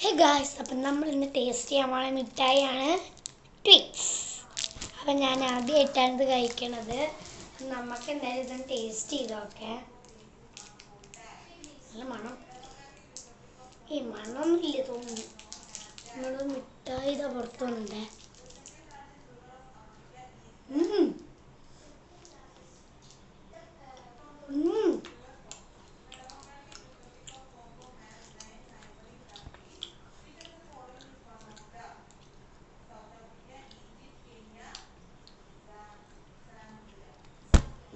Hey guys, അപ്പം നമ്മൾ ഇന്ന് ടേസ്റ്റ് ചെയ്യാൻ പോണ മിഠായിയാണ് ട്വിക്സ്. അപ്പം ഞാൻ ആദ്യമായിട്ടാണ് ഇത് കഴിക്കണത്. നമുക്ക് എന്തായാലും ഇതൊന്ന് ടേസ്റ്റ് ചെയ്തോക്കെ. നല്ല മണം. ഈ മണമൊന്നുമില്ല തോന്നുന്നു. നമ്മൾ മിഠായി ഇതാ പുറത്തു വന്നിട്ടേ.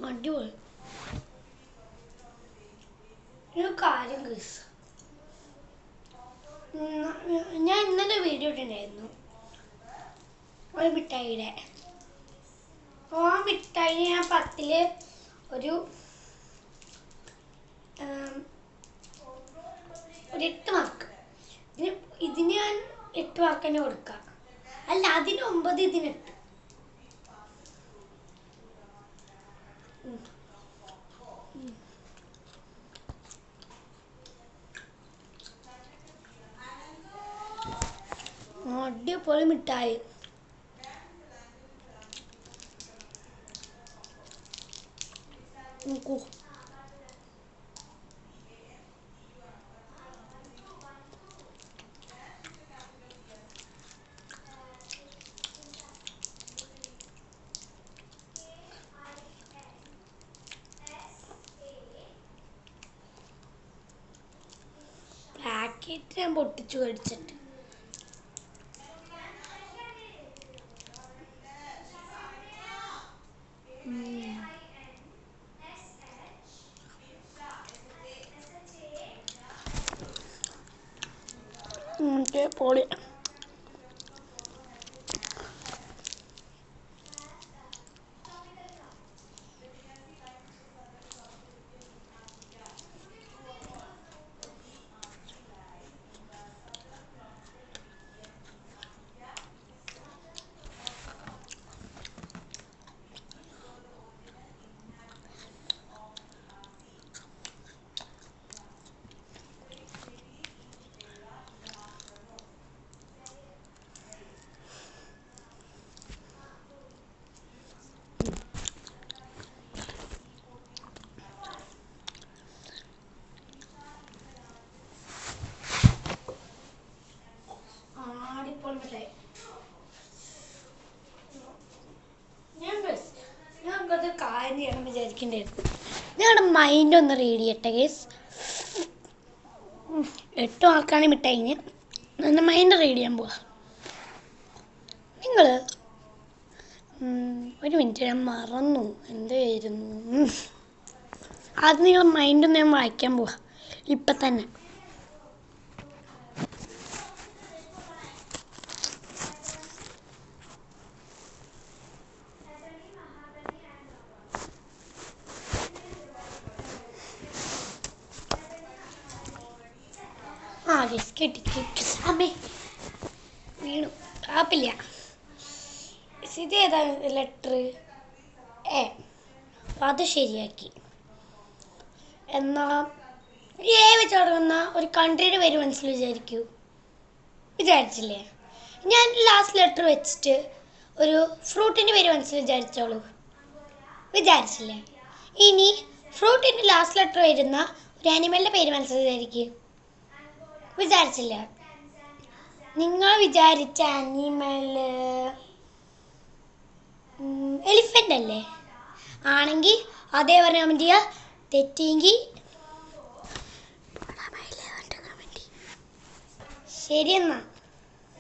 അടിപൊളി. ഒരു കാര്യം ഗൈസ്, ഞാൻ ഇന്നലെ വീഡിയോ ഇട്ടിട്ടുണ്ടായിരുന്നു ഒരു മിഠായിയുടെ. ആ മിഠായി ഞാൻ 10-ൽ ഒരു 8 മാർക്ക്. ഇതിന് ഞാൻ 8 മാർക്ക് തന്നെ കൊടുക്കാം. അല്ല, അതിന് 9, ഇതിന് 8. അടിപൊളി മിഠായി. പാക്കറ്റ് ഞാൻ പൊട്ടിച്ചു കഴിച്ചിട്ട്. പൊളി. ഞാനത് കാര്യം ചെയ്യണം വിചാരിക്കണ്ടായിരുന്നു. നിങ്ങളുടെ മൈൻഡ് ഒന്ന് റീഡ് ചെയ്യട്ടെ ഗേസ്. 8 മാർക്കാണ് മിഠായിന്. എൻ്റെ മൈൻഡ് റീഡ് ചെയ്യാൻ പോവാ. നിങ്ങൾ ഒരു മിനിറ്റ്, ഞാൻ മറന്നു എന്തായിരുന്നു. അത് നിങ്ങളുടെ മൈൻഡൊന്ന് ഞാൻ വായിക്കാൻ പോവാ ഇപ്പം തന്നെ. കിട്ടി. അമ്മേ വീണു. ആപ്പില്ല. ഇത് ഏതാ ലെറ്റർ? എ. അത് ശരിയാക്കി. എന്നാ എ വെച്ച് തുടങ്ങുന്ന ഒരു കൺട്രിയുടെ പേര് മനസ്സിൽ വിചാരിച്ചില്ലേ? ഞാൻ ലാസ്റ്റ് ലെറ്റർ വെച്ചിട്ട് ഒരു ഫ്രൂട്ടിൻ്റെ പേര് മനസ്സിൽ വിചാരിച്ചില്ലേ? ഇനി ഫ്രൂട്ടിൻ്റെ ലാസ്റ്റ് ലെറ്റർ വരുന്ന ഒരു ആനിമലിൻ്റെ പേര് മനസ്സിൽ വിചാരിച്ചില്ല. നിങ്ങൾ വിചാരിച്ച ആനിമൽ എലിഫൻ്റ് അല്ലേ? ആണെങ്കിൽ അതേ പറഞ്ഞ കമൻറ്റ് ചെയ്യുക. തെറ്റിയെങ്കിൽ ശരി എന്നാ.